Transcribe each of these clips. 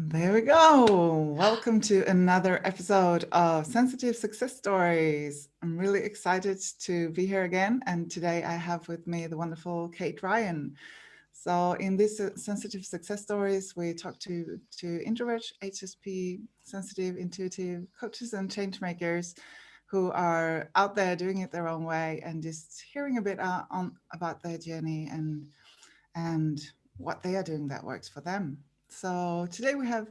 There we go. Welcome to another episode of Sensitive Success Stories. I'm really excited to be here again. And today I have with me the wonderful Kate Ryan. So, in this Sensitive Success Stories, we talk to introverts, HSP, sensitive, intuitive coaches, and change makers who are out there doing it their own way and just hearing a bit about their journey and what they are doing that works for them. So today we have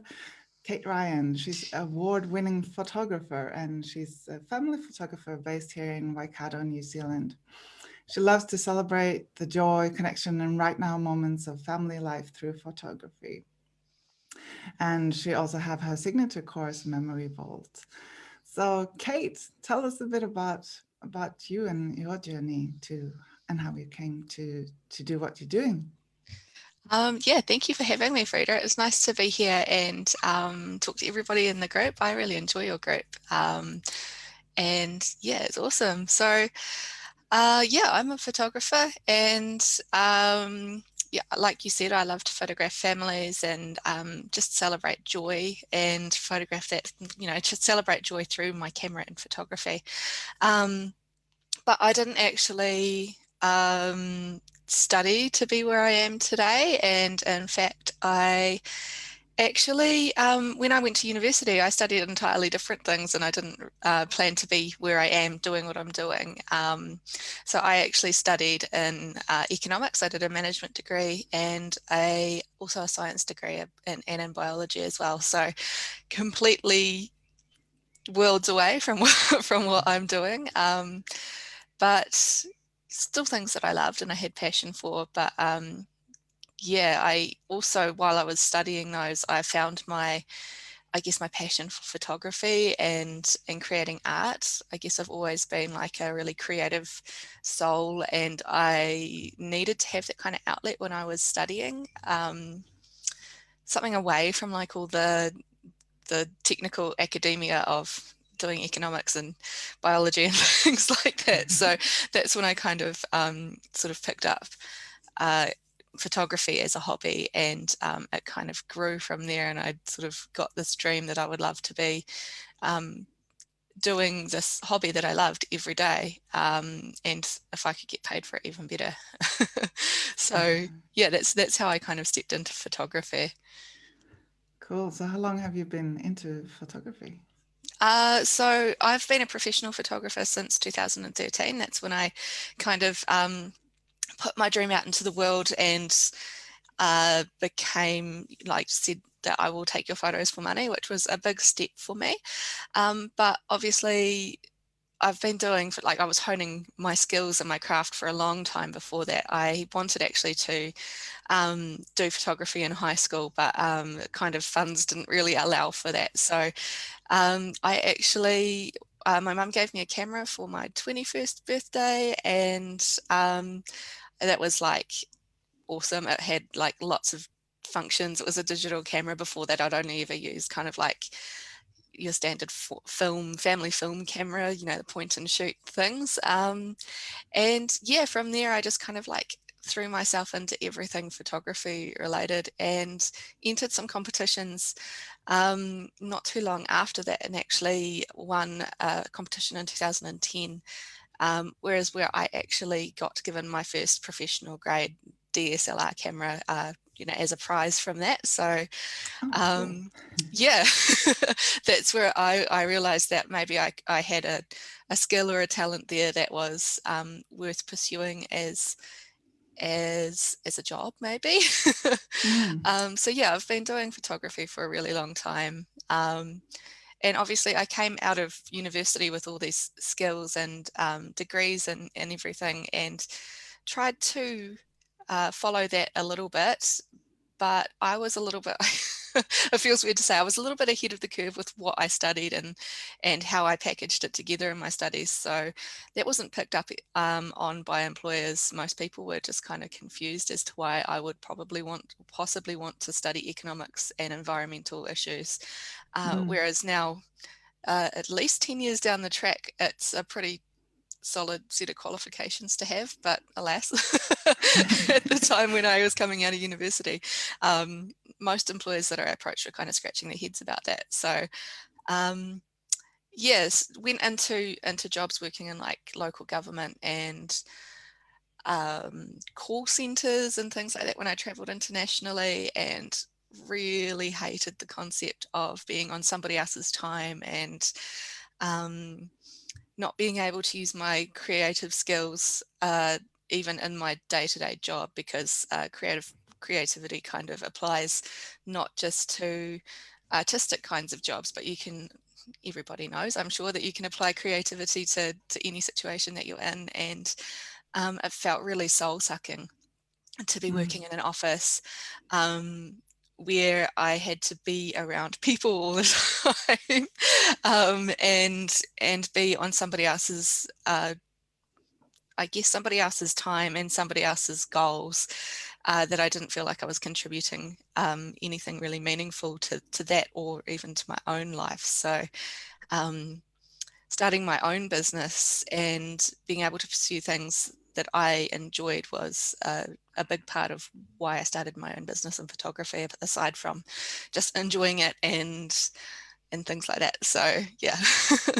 Kate Ryan. She's an award-winning photographer and she's a family photographer based here in Waikato, New Zealand. She loves to celebrate the joy, connection, and right now moments of family life through photography. And she also have her signature course, Memory Vault. So Kate, tell us a bit about you and your journey to and how you came to do what you're doing. Yeah, thank you for having me, Frida. It's nice to be here and talk to everybody in the group. I really enjoy your group. And yeah, it's awesome. So I'm a photographer and yeah, like you said, I love to photograph families and just celebrate joy and photograph that, just celebrate joy through my camera and photography. Um, but I didn't actually study to be where I am today. And in fact, I actually, when I went to university, I studied entirely different things and I didn't plan to be where I am doing what I'm doing. So I actually studied in economics. I did a management degree and also a science degree and in biology as well. So completely worlds away from from what I'm doing. But still things that I loved and I had passion for. But yeah, I also, while I was studying those, I found I guess my passion for photography and creating art. I guess I've always been like a really creative soul and I needed to have that kind of outlet when I was studying. Something away from like all the technical academia of doing economics and biology and things like that. So that's when I kind of sort of picked up uh, photography as a hobby and it kind of grew from there. And I sort of got this dream that I would love to be um, doing this hobby that I loved every day. And if I could get paid for it, even better. So Yeah. yeah, that's how I kind of stepped into photography. Cool. So how long have you been into photography? So I've been a professional photographer since 2013. That's when I kind of put my dream out into the world and became like said that I will take your photos for money, which was a big step for me. But obviously I've been doing for like I was honing my skills and my craft for a long time before that. I wanted actually to do photography in high school, but kind of funds didn't really allow for that. So I actually, my mum gave me a camera for my 21st birthday, and that was like awesome. It had like lots of functions. It was a digital camera. Before that, I'd only ever used kind of like your standard family film camera, the point and shoot things. And yeah, from there, I just kind of like threw myself into everything photography related and entered some competitions not too long after that and actually won a competition in 2010, where I actually got given my first professional grade DSLR camera, as a prize from that. So Oh, cool. yeah, that's where I realized that maybe I had a skill or a talent there that was worth pursuing as a job maybe. Mm, So yeah, I've been doing photography for a really long time. And obviously I came out of university with all these skills and degrees and everything and tried to follow that a little bit, but I was a little bit, it feels weird to say, I was a little bit ahead of the curve with what I studied and how I packaged it together in my studies. So that wasn't picked up on by employers. Most people were just kind of confused as to why I would possibly want to study economics and environmental issues. mm, Whereas now, at least 10 years down the track, it's a pretty solid set of qualifications to have, but alas, at the time when I was coming out of university, most employers that I approached were kind of scratching their heads about that. So um, yes, went into jobs working in like local government and call centers and things like that when I traveled internationally, and really hated the concept of being on somebody else's time and um, not being able to use my creative skills even in my day-to-day job, because creativity kind of applies not just to artistic kinds of jobs, but everybody knows, I'm sure, that you can apply creativity to any situation that you're in. And it felt really soul-sucking to be Mm. working in an office where I had to be around people all the time, and be on somebody else's, I guess, somebody else's time and somebody else's goals, that I didn't feel like I was contributing anything really meaningful to that, or even to my own life. So um, starting my own business and being able to pursue things that I enjoyed was a big part of why I started my own business in photography, aside from just enjoying it and things like that. So yeah.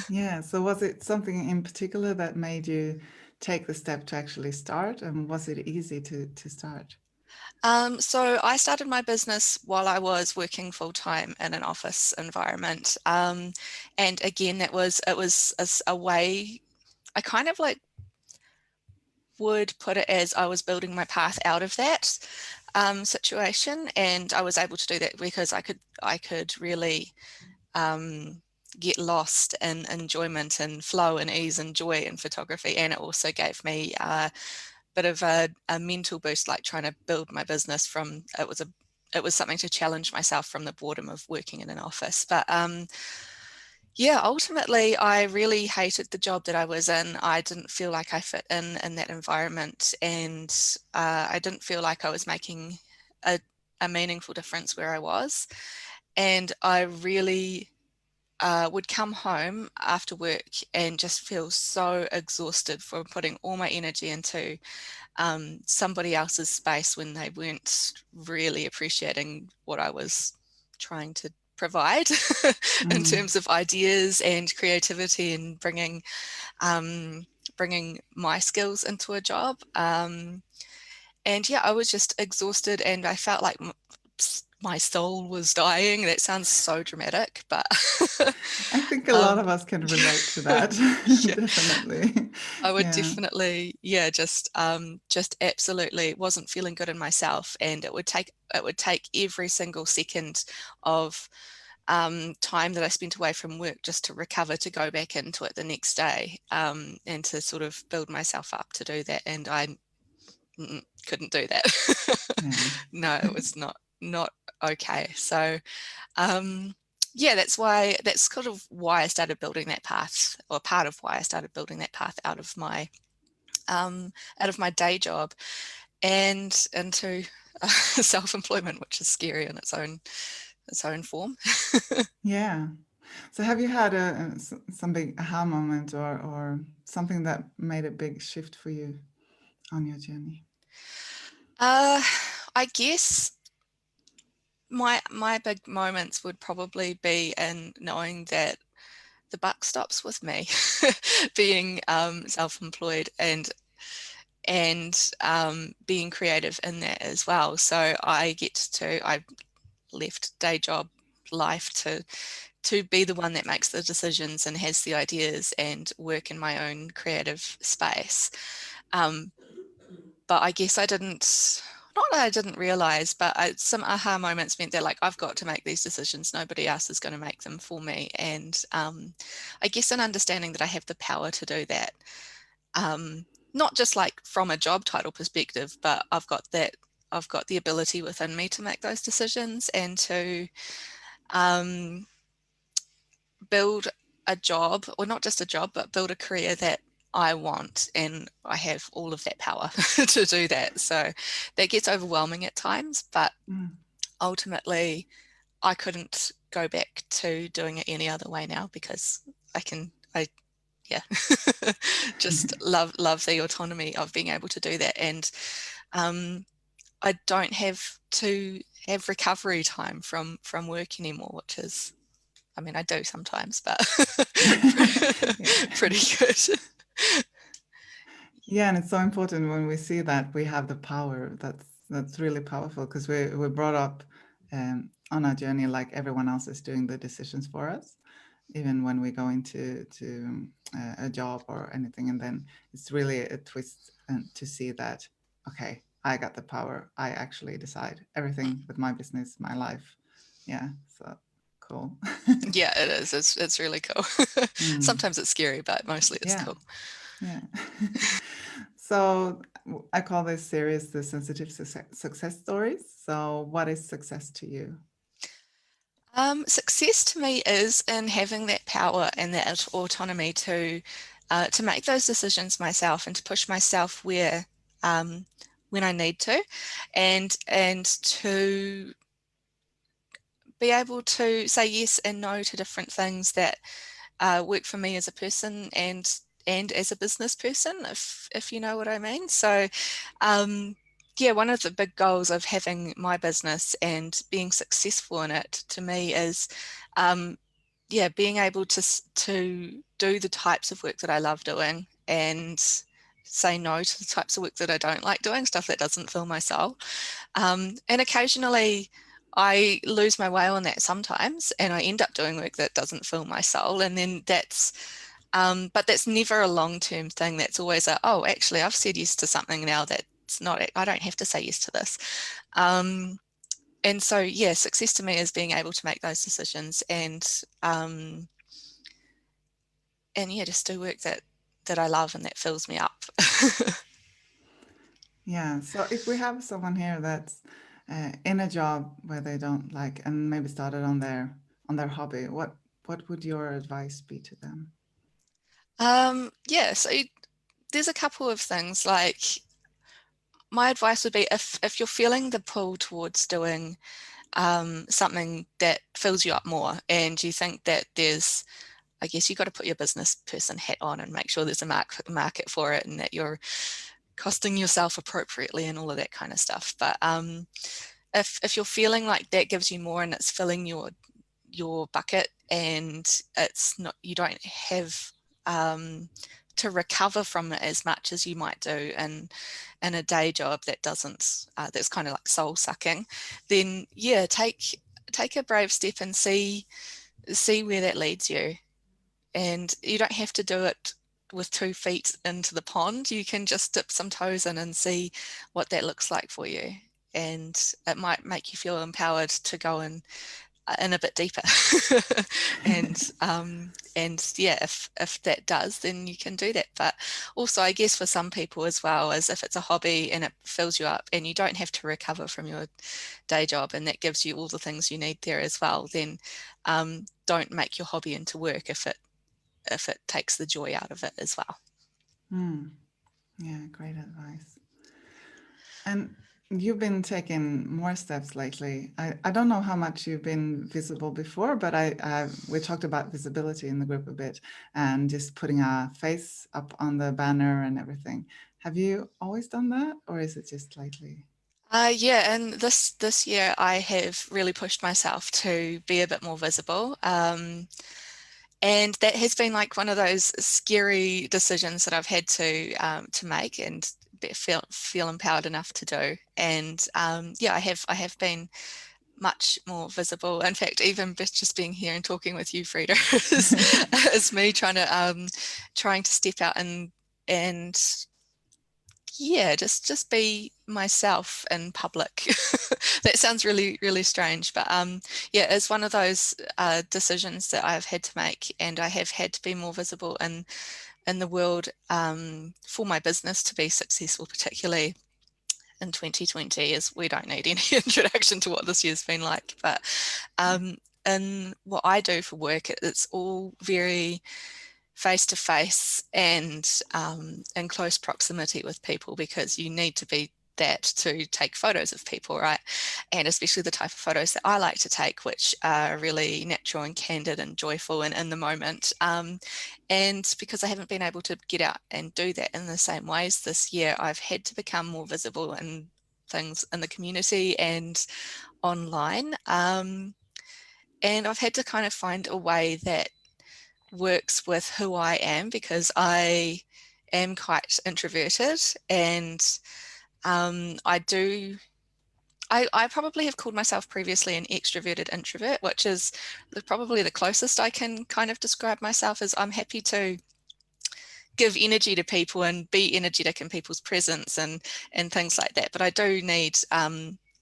Yeah. So was it something in particular that made you take the step to actually start? And was it easy to start? So I started my business while I was working full time in an office environment, and again, it was a way. I kind of like would put it as I was building my path out of that situation, and I was able to do that because I could really get lost in enjoyment and flow and ease and joy in photography. And it also gave me a bit of a mental boost, like trying to build my business from it was something to challenge myself from the boredom of working in an office. But yeah, ultimately, I really hated the job that I was in. I didn't feel like I fit in that environment, and I didn't feel like I was making a, a meaningful difference where I was. And I really would come home after work and just feel so exhausted from putting all my energy into somebody else's space when they weren't really appreciating what I was trying to provide in Mm. terms of ideas and creativity, and bringing my skills into a job. And yeah, I was just exhausted, and I felt like my soul was dying. That sounds so dramatic, but I think a lot um, of us can relate to that. yeah, Definitely. I would Yeah. definitely, yeah, just absolutely wasn't feeling good in myself, and it would take every single second of time that I spent away from work just to recover, to go back into it the next day, and to sort of build myself up to do that. And I couldn't do that. Yeah. No, it was not okay. So yeah, that's kind of why I started building that path, or part of why I started building that path out of my day job and into self-employment, which is scary in its own form. Yeah. So have you had some big aha moment or something that made a big shift for you on your journey? uh, I guess my big moments would probably be in knowing that the buck stops with me, being self-employed and being creative in that as well. So I left day job life to be the one that makes the decisions and has the ideas and work in my own creative space. Um, but I guess not that I didn't realize, but some aha moments meant that, like, I've got to make these decisions. Nobody else is going to make them for me. And I guess an understanding that I have the power to do that. Not just like from a job title perspective, but I've got the ability within me to make those decisions and to um, build a job, or not just a job, but build a career that I want. And I have all of that power to do that. So that gets overwhelming at times, but Mm. ultimately I couldn't go back to doing it any other way now, because I yeah, just love the autonomy of being able to do that. And I don't have to have recovery time from work anymore, which is, I mean, I do sometimes, but Yeah. pretty good. Yeah, and it's so important when we see that we have the power. That's really powerful because we're brought up on our journey like everyone else is doing the decisions for us, even when we go into a job or anything. And then it's really a twist and to see that, okay, I got the power. I actually decide everything with my business, my life. Yeah, so cool. Yeah, it is. It's really cool. Mm, Sometimes it's scary, but mostly it's yeah. cool. Yeah. So I call this series the sensitive success stories. So what is success to you? Success to me is in having that power and that autonomy to make those decisions myself and to push myself where when I need to, and to be able to say yes and no to different things that work for me as a person and as a business person, if you know what I mean. So yeah, one of the big goals of having my business and being successful in it to me is yeah, being able to do the types of work that I love doing and say no to the types of work that I don't like doing, stuff that doesn't fill my soul. And occasionally I lose my way on that sometimes, and I end up doing work that doesn't fill my soul. And then but that's never a long-term thing. That's always oh, actually, I've said yes to something now that's not, I don't have to say yes to this. And so, yeah, success to me is being able to make those decisions and yeah, just do work that I love and that fills me up. Yeah. So if we have someone here that's in a job where they don't like and maybe started on their hobby, what would your advice be to them? Yeah, so there's a couple of things. Like, my advice would be if you're feeling the pull towards doing something that fills you up more, and you think that there's, I guess you got to put your business person hat on and make sure there's a market for it and that you're costing yourself appropriately and all of that kind of stuff. But if you're feeling like that gives you more and it's filling your bucket and it's not, you don't have to recover from it as much as you might do in a day job that doesn't that's kind of like soul sucking, then yeah, take a brave step and see where that leads you. And you don't have to do it with 2 feet into the pond. You can just dip some toes in and see what that looks like for you, and it might make you feel empowered to go in a bit deeper. And yeah, if that does, then you can do that. But also, I guess for some people as well, as if it's a hobby and it fills you up and you don't have to recover from your day job and that gives you all the things you need there as well, then don't make your hobby into work if it takes the joy out of it as well. Hmm. Yeah, great advice. And you've been taking more steps lately. I don't know how much you've been visible before, but we talked about visibility in the group a bit and just putting a face up on the banner and everything. Have you always done that, or is it just lately? Yeah, and this year I have really pushed myself to be a bit more visible. And that has been like one of those scary decisions that I've had to make and feel empowered enough to do. And yeah, I have been much more visible. In fact, even just being here and talking with you, Frida, is me trying to step out and yeah, just be myself in public. That sounds really, really strange, but yeah, it's one of those decisions that I've had to make, and I have had to be more visible in the world for my business to be successful, particularly in 2020, as we don't need any introduction to what this year's been like. But in what I do for work, it's all very face to face and in close proximity with people, because you need to be that to take photos of people, right? And especially the type of photos that I like to take, which are really natural and candid and joyful and in the moment. And because I haven't been able to get out and do that in the same ways this year, I've had to become more visible in things in the community and online. And I've had to kind of find a way that works with who I am, because I am quite introverted, and I probably have called myself previously an extroverted introvert, which is probably the closest I can kind of describe myself. As I'm happy to give energy to people and be energetic in people's presence and things like that. But I do need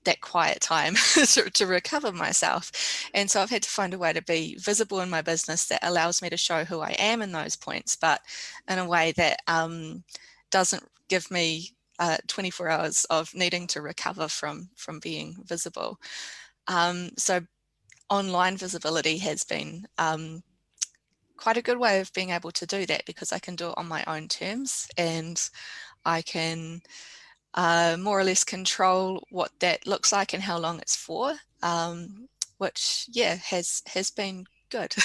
that quiet time to recover myself. And so I've had to find a way to be visible in my business that allows me to show who I am in those points, but in a way that doesn't give me 24 hours of needing to recover from being visible. So online visibility has been quite a good way of being able to do that, because I can do it on my own terms, and I can more or less control what that looks like and how long it's for, which has been good.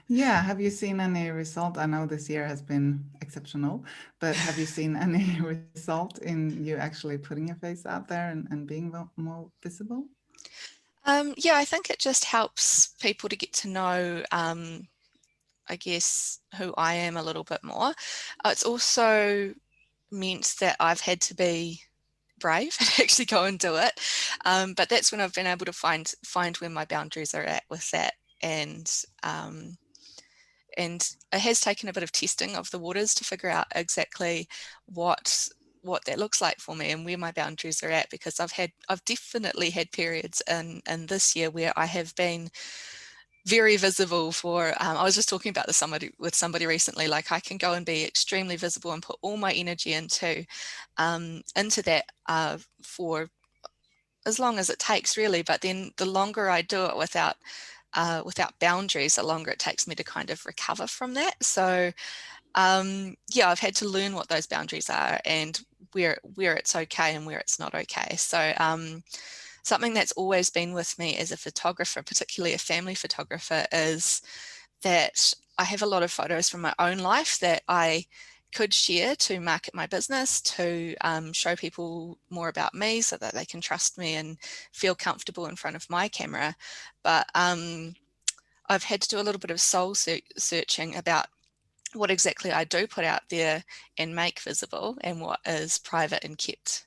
Yeah, have you seen any result? I know this year has been exceptional, but have you seen any result in you actually putting your face out there and being more visible? Yeah, I think it just helps people to get to know, I guess, who I am a little bit more. It's also meant that I've had to be brave and actually go and do it. But that's when I've been able to find where my boundaries are at with that. Um, and it has taken a bit of testing of the waters to figure out exactly what that looks like for me and where my boundaries are at, because I've definitely had periods in this year where I have been very visible for I was just talking about this with somebody recently. Like, I can go and be extremely visible and put all my energy into that for as long as it takes, really. But then the longer I do it without boundaries, the longer it takes me to kind of recover from that. So yeah, I've had to learn what those boundaries are and where it's okay and where it's not okay. So something that's always been with me as a photographer, particularly a family photographer, is that I have a lot of photos from my own life that I could share to market my business, to show people more about me so that they can trust me and feel comfortable in front of my camera. But I've had to do a little bit of soul searching about what exactly I do put out there and make visible, and what is private and kept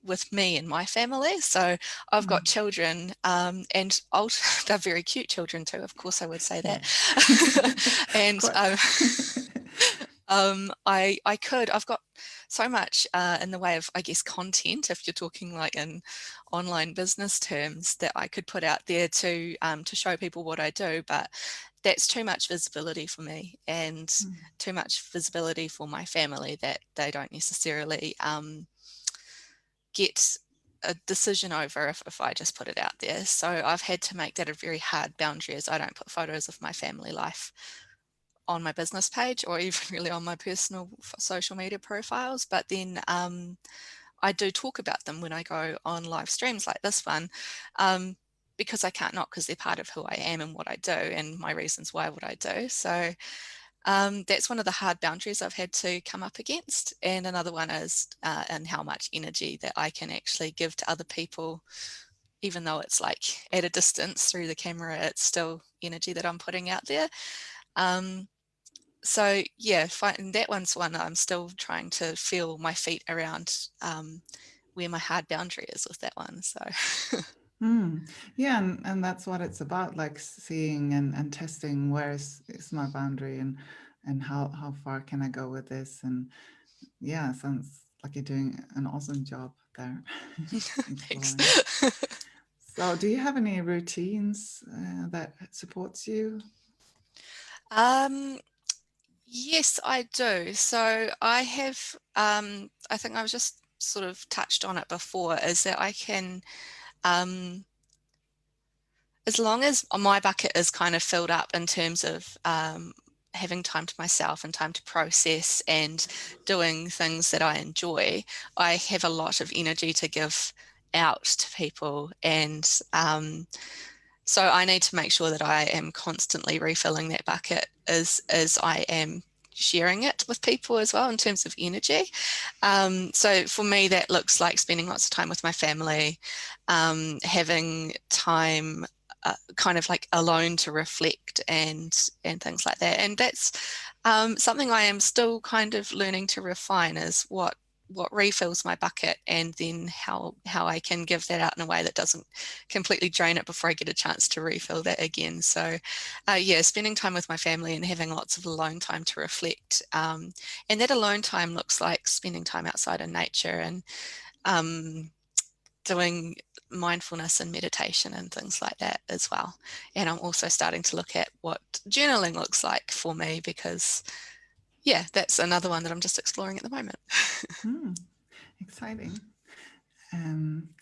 with me and my family. So I've got Mm. children, and they're very cute children too. Of course, I would say that. Yes, of And course. I've got so much in the way of, I guess, content, if you're talking like in online business terms, that I could put out there to show people what I do, but that's too much visibility for me, and Mm. too much visibility for my family, that they don't necessarily get a decision over if I just put it out there. So I've had to make that a very hard boundary, as I don't put photos of my family life on my business page, or even really on my personal social media profiles. But then I do talk about them when I go on live streams like this one, because I can't not, because they're part of who I am and what I do and my reasons why what I do. So that's one of the hard boundaries I've had to come up against. And another one is in how much energy that I can actually give to other people, even though it's like at a distance through the camera, it's still energy that I'm putting out there. So yeah, and that one's one I'm still trying to feel my feet around, where my hard boundary is with that one. So Mm. Yeah, and that's what it's about, like seeing and testing where is my boundary and how far can I go with this? And yeah, sounds like you're doing an awesome job there, thanks. exploring. So, do you have any routines that supports you? um, yes, I do. So I have, I think I was just sort of touched on it before, is that I can, um, as long as my bucket is kind of filled up in terms of having time to myself and time to process and doing things that I enjoy, I have a lot of energy to give out to people. And so I need to make sure that I am constantly refilling that bucket as I am sharing it with people as well in terms of energy. So for me, that looks like spending lots of time with my family, having time kind of like alone to reflect and things like that. And that's something I am still kind of learning to refine, is what refills my bucket, and then how I can give that out in a way that doesn't completely drain it before I get a chance to refill that again. So yeah, spending time with my family and having lots of alone time to reflect. And that alone time looks like spending time outside in nature and doing mindfulness and meditation and things like that as well. And I'm also starting to look at what journaling looks like for me, because yeah, that's another one that I'm just exploring at the moment. Hmm, exciting.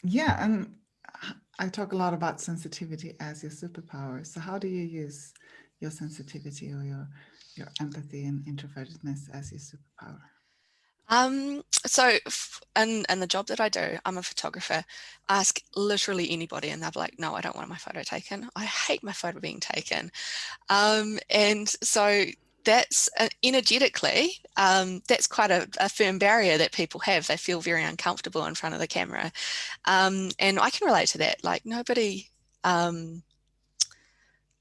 Yeah, and I talk a lot about sensitivity as your superpower. So how do you use your sensitivity or your empathy and introvertedness as your superpower? So in the job that I do, I'm a photographer. Ask literally anybody and they'll be like, no, I don't want my photo taken. I hate my photo being taken. And so that's energetically, that's quite a firm barrier that people have. They feel very uncomfortable in front of the camera. And I can relate to that. Like nobody,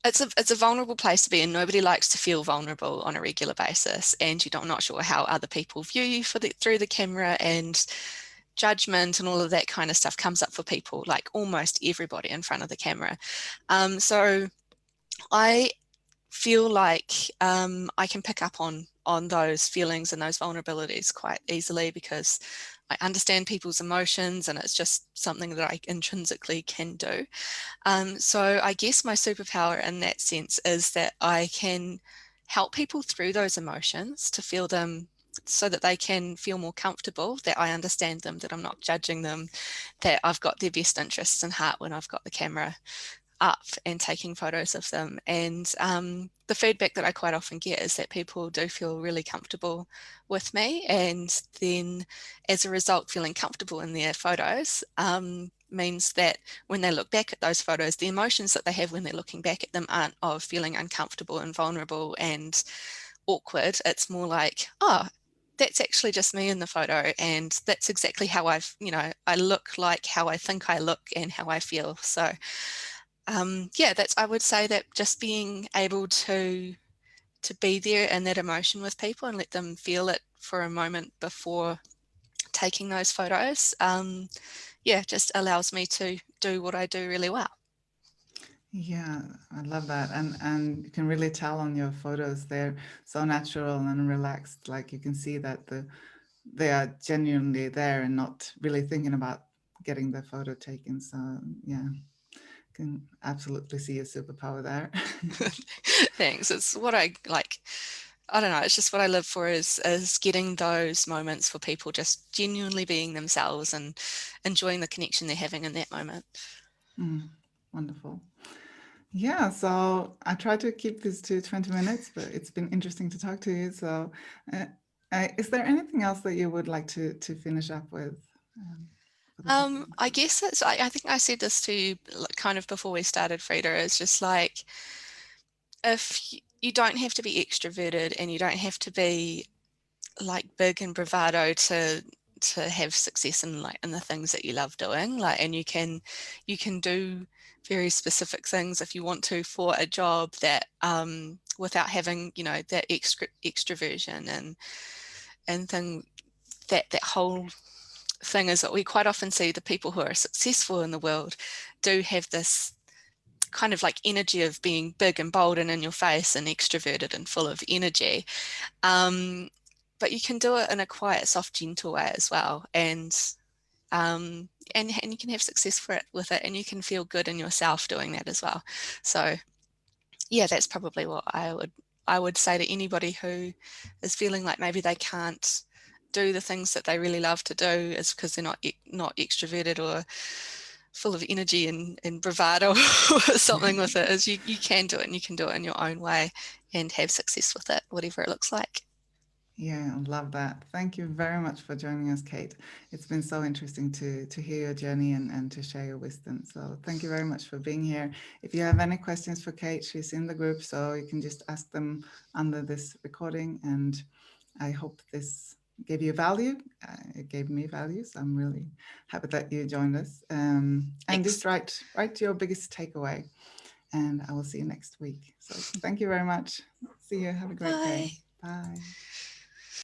it's a vulnerable place to be, and nobody likes to feel vulnerable on a regular basis. And I'm not sure how other people view you through the camera, and judgment and all of that kind of stuff comes up for people, like almost everybody in front of the camera. So I feel like I can pick up on those feelings and those vulnerabilities quite easily, because I understand people's emotions, and it's just something that I intrinsically can do. So I guess my superpower in that sense is that I can help people through those emotions to feel them, so that they can feel more comfortable, that I understand them, that I'm not judging them, that I've got their best interests in heart when I've got the camera up and taking photos of them. And the feedback that I quite often get is that people do feel really comfortable with me, and then as a result, feeling comfortable in their photos means that when they look back at those photos, the emotions that they have when they're looking back at them aren't of feeling uncomfortable and vulnerable and awkward. It's more like, oh, that's actually just me in the photo, and that's exactly how I look, like how I think I look and how I feel. So yeah, I would say that just being able to be there in that emotion with people and let them feel it for a moment before taking those photos, yeah, just allows me to do what I do really well. Yeah, I love that. And you can really tell on your photos, they're so natural and relaxed. Like you can see that they are genuinely there and not really thinking about getting the photo taken. So yeah, can absolutely see a superpower there. Thanks. It's what I like. I don't know, it's just what I live for, is getting those moments for people just genuinely being themselves and enjoying the connection they're having in that moment. Mm, wonderful. Yeah, so I try to keep this to 20 minutes, but it's been interesting to talk to you. So, uh, is there anything else that you would like to finish up with for the I podcast? guess I think I said this to you kind of before we started, Frida, is just like, if you don't have to be extroverted and you don't have to be like big and bravado to have success in the things that you love doing, like, and you can do very specific things if you want to for a job, that without having that extroversion and thing, that whole thing is that we quite often see the people who are successful in the world do have this kind of like energy of being big and bold and in your face and extroverted and full of energy. Um, but you can do it in a quiet, soft, gentle way as well. And you can have success with it, and you can feel good in yourself doing that as well. So yeah, that's probably what I would say to anybody who is feeling like maybe they can't do the things that they really love to do, is because they're not extroverted, full of energy and bravado or something with it, is you can do it, and you can do it in your own way and have success with it, whatever it looks like. Yeah, I love that. Thank you very much for joining us, Kate. It's been so interesting to hear your journey and to share your wisdom. So thank you very much for being here. If you have any questions for Kate, she's in the group, so you can just ask them under this recording. And I hope this gave you value. It gave me value, so I'm really happy that you joined us. And Thanks. just write your biggest takeaway, and I will see you next week. So thank you very much. See you. Have a great Bye. day. Bye.